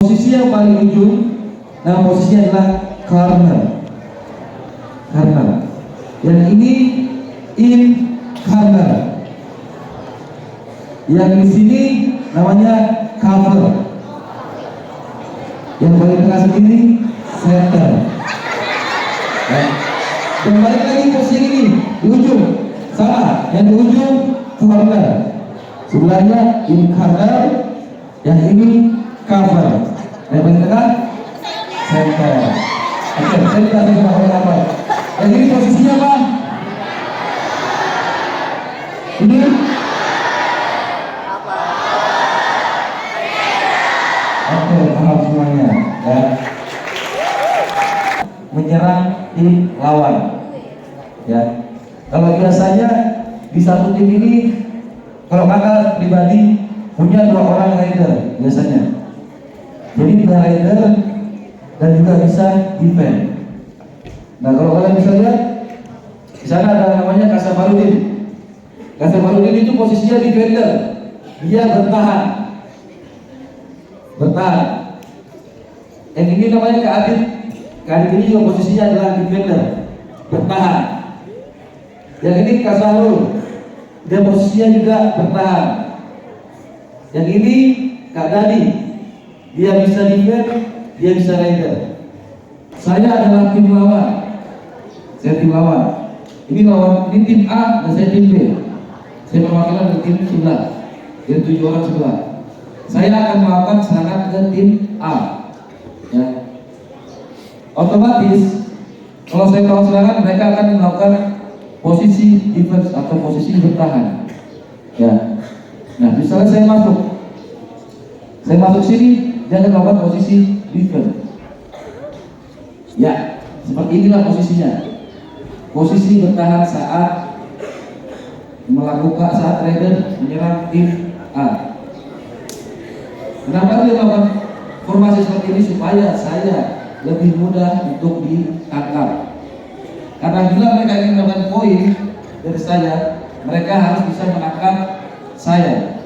Posisi yang paling ujung, nah posisinya adalah corner. Corner. Yang ini in corner. Yang di sini namanya cover. Yang paling tengah sendiri center. Dan balik lagi posisi ini di ujung sama, yang di ujung corner. Sebelahnya in corner, yang ini cover. Yang paling tengah center. Oke, saya kasih sama apa? Yang ini posisinya apa? Ini oke, paham semuanya ya. Menyerang tim lawan ya. Kalau biasanya di satu tim ini, kalau kakak pribadi punya 2 orang rider biasanya, jadi bisa rider dan juga bisa defend. Nah kalau kalian bisa lihat di sana ada namanya Kasafarudin. Kasafarudin itu posisinya defender, dia bertahan. Yang ini namanya Kak Adit. Kak Adit ini juga posisinya adalah defender, bertahan. Yang ini Kak Sahrul, dia posisinya juga bertahan. Yang ini Kak Dadi, dia bisa defend, dia bisa rider. Saya adalah tim lawan. Saya tim lawan. Ini lawan, ini tim A dan saya tim B. Saya perwakilan tim sebelah, dari 7 orang sebelah. Saya akan melakukan serangan ke tim A. Ya. Otomatis kalau saya melakukan serangan, mereka akan melakukan posisi defense atau posisi bertahan. Ya. Nah, misalnya saya masuk sini, dia akan melakukan posisi defense. Ya, seperti inilah posisinya. Posisi bertahan saat rider menyerang tim A. Kenapa dia melakukan formasi seperti ini? Supaya saya lebih mudah untuk ditangkap. Karena bila mereka ingin mendapatkan poin dari saya, mereka harus bisa menangkap saya.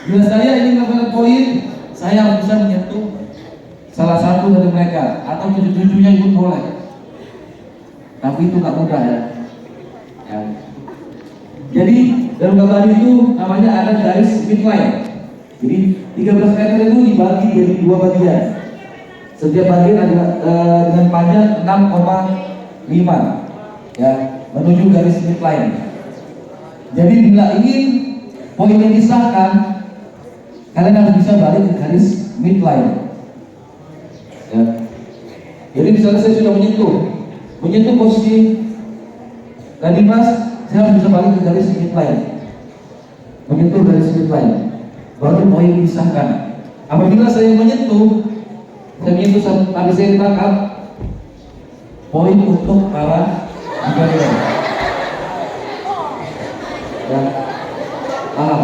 Bila saya ingin mendapatkan poin, saya harus bisa menyentuh salah satu dari mereka, atau 7-7-nya pun boleh. Tapi itu nggak mudah ya. Jadi dalam gambar itu namanya ada garis midline. Jadi 13 meter itu dibagi jadi 2 bagian. Setiap bagian ada dengan panjang 6,5 ya, menuju garis midline. Jadi bila ingin poinnya disahkan, kalian harus bisa balik ke garis midline. Ya. Jadi misalnya saya sudah menyentuh posisi tadi mas, saya harus bisa balik ke garis midline, menyentuh garis midline, baru poin disahkan. Apabila saya menyentuh tapi saya ditangkap, poin untuk para defender. Ya, paham?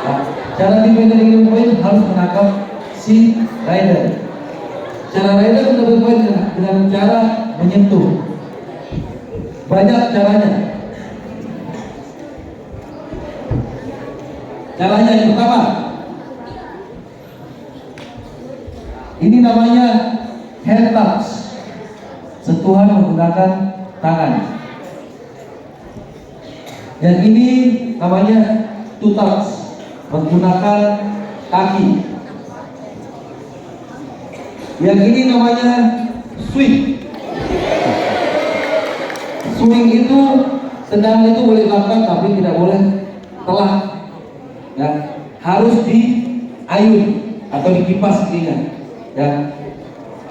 Nah, cara defender ingin poin harus menangkap si rider. Cara rider mendapat poin dengan cara menyentuh. Banyak caranya. Caranya yang pertama, ini namanya hand touch, sentuhan menggunakan tangan. Yang ini namanya two touch, menggunakan kaki. Yang ini namanya swing. Swing itu tendangan itu boleh dilakukan tapi tidak boleh telak. Ya, harus diayun atau dikipas ingat. Ya,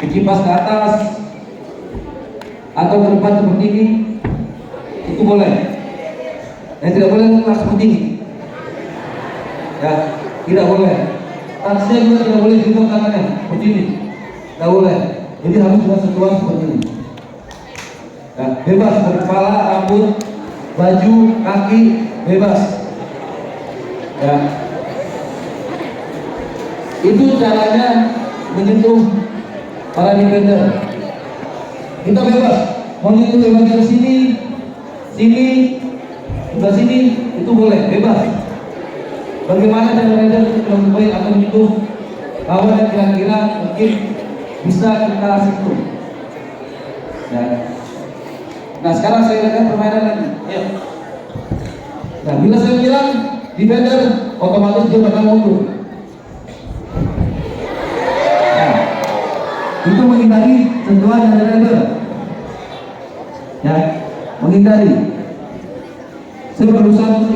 dikipas ke atas atau ke depan seperti ini, itu boleh. Yang tidak boleh telak seperti ini. Ya, tidak boleh. Tasnya juga tidak boleh digenggam tangannya seperti ini. Tidak boleh. Jadi harus dengan sentuhan seperti ini. Ya, bebas dari kepala, rambut, baju, kaki, bebas. Ya. Itu caranya menyentuh para defender. Kita bebas mau nyentuh di bagian sini, sebelah sini, itu boleh, bebas. Bagaimana cara rider untuk melakukan atau menyentuh lawan yang kira-kira mungkin bisa kita sentuh. Ya. Nah sekarang saya lihat permainan lagi. Ayo. Nah bila saya bilang defender, otomatis dia bakal mundur. Nah, itu menghindari sentuhan dari rider. Ya, menghindari. Saya berusaha untuk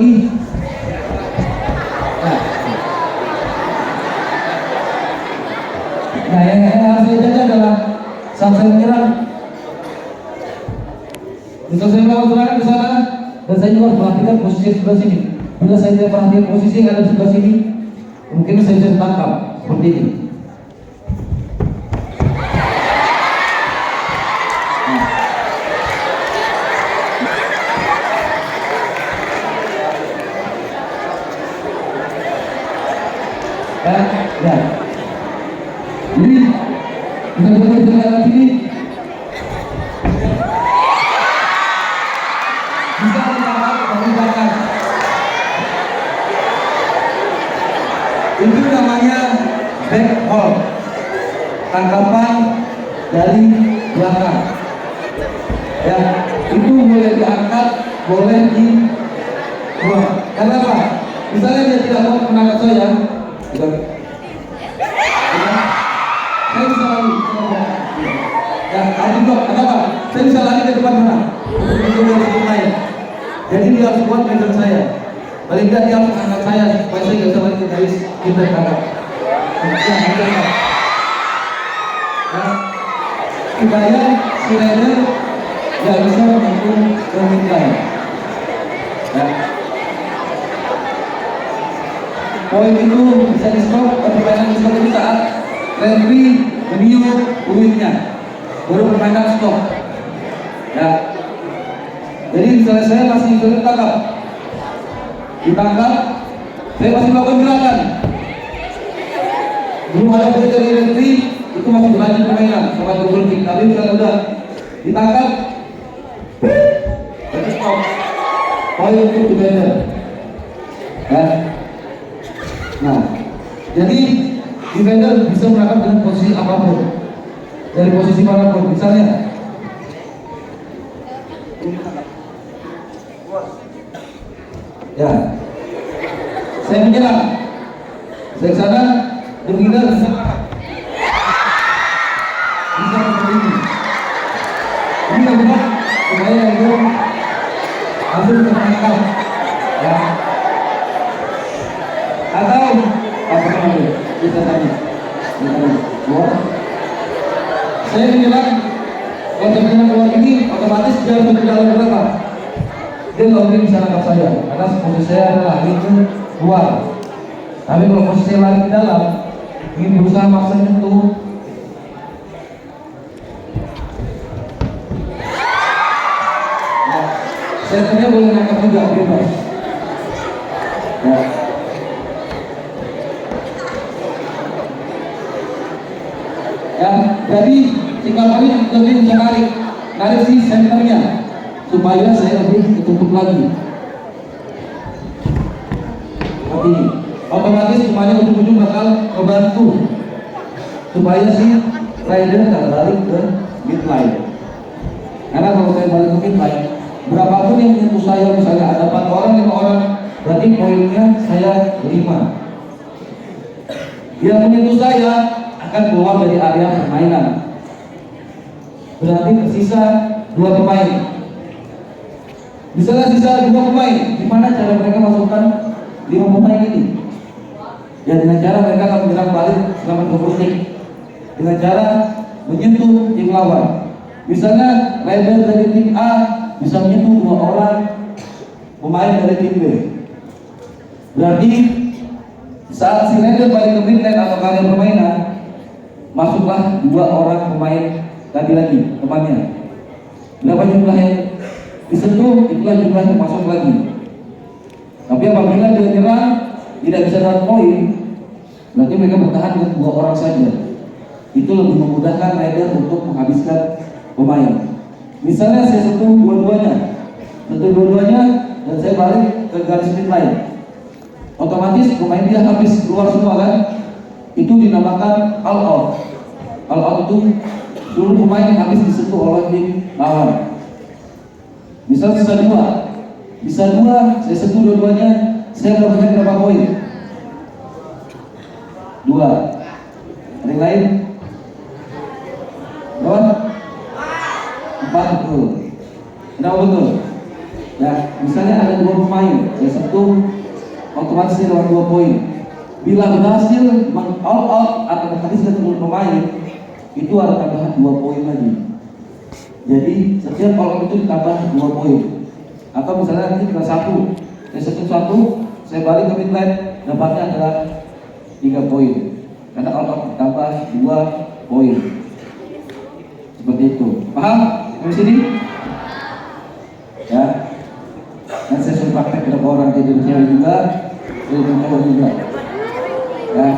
Nah, yang harus saya jaga adalah saat saya menyerang. Bisa saya melakukan serangan ke sana, dan saya juga harus perhatikan posisi sebelah sini. Bila saya tidak perhatikan posisi yang ada di sebelah sini, mungkin saya bisa ditangkap seperti ini. Ya. Jadi kita boleh jalan sini. Bisa ditangkap dari belakang. Itu namanya back hold, tangkapan dari belakang. Ya, itu boleh diangkat, boleh dibuang. Karena apa? Misalnya dia tidak mau menangkap saya, saya bisa lari. Ya, tadi blok, kenapa? Saya bisa lari ke depan mana? Untuk dari lain. Jadi dia harus buat medan saya. Paling tidak dia harus angkat saya supaya saya nggak bisa lari ke garis kita tangkap. Ya, supaya si rider nggak bisa menyentuh ke lain. Ya. Poin itu bisa di stop, permainan di stop itu saat referee meniup uinnya, baru permainan stop. Ya. Jadi misalnya saya masih ditangkap, saya masih melakukan gerakan, belum ada poin dari referee, itu masih berlanjut permainan sampai berhenti. Tapi misalnya udah ditangkap, berarti stop. Poin untuk defender. Ya. Nah, jadi defender bisa menangkap dengan posisi apapun, dari posisi manapun. Misalnya, ya, saya menyerang, saya ke sana, defender bisa seperti ini. Ini adalah supaya itu langsung tertangkap, ya. Atau apa namanya? Bisa tadi. Saya bilang kalau saya keluar ini otomatis dia harus ke dalam berapa? Dia nggak mungkin bisa nangkap saya karena posisi saya adalah itu keluar. Tapi kalau posisi saya lari ke dalam, ingin berusaha maksa nyentuh, saya sebenarnya boleh nangkap juga bebas. Ya. Ya, jadi sikap kami lebih bisa narik si senternya supaya saya lebih ketutup lagi. Seperti ini. Otomatis semuanya ujung-ujung bakal membantu supaya si rider tak balik ke midline. Karena kalau saya balik ke midline, berapapun yang menyentuh saya, misalnya ada 4 orang, 5 orang, berarti poinnya saya 5. Yang menyentuh saya akan keluar dari area permainan. Berarti tersisa 2 pemain. Misalnya sisa 2 pemain, gimana cara mereka masukkan 5 pemain ini? Ya dengan cara mereka akan menyerang balik selama 20 detik dengan cara menyentuh tim lawan. Misalnya rider dari tim A bisa menyentuh 2 orang pemain dari tim B. Berarti saat si rider balik ke midline atau ke area permainan, masuklah 2 orang pemain lagi temannya. Berapa jumlah yang disentuh, itulah jumlah yang masuk lagi. Tapi apabila dia nyerang tidak bisa dapat poin, berarti mereka bertahan dengan 2 orang saja. Itu lebih memudahkan rider untuk menghabiskan pemain. Misalnya saya sentuh dua-duanya, dan saya balik ke garis midline, otomatis pemain dia habis keluar semua kan, itu dinamakan all out. All out itu seluruh pemain yang habis disentuh oleh tim lawan. Misal sisa dua, saya sentuh dua-duanya, saya mendapatkan berapa poin? 2. Ada yang lain? Berapa? 4, betul. Kenapa betul? Ya, misalnya ada 2 pemain, saya sentuh, otomatis dia dapat 2 poin. Bila berhasil all out atau menghabiskan seluruh pemain, itu ada tambahan 2 poin lagi. Jadi setiap all out itu ditambah 2 poin. Atau misalnya nanti kita 1, saya sentuh 1, saya balik ke midline, dapatnya adalah 3 poin. Karena all out ditambah 2 poin. Seperti itu. Paham? Di sini? Ya. Dan saya sudah praktek beberapa orang tidur cewek juga, tidur cowok juga. Ya.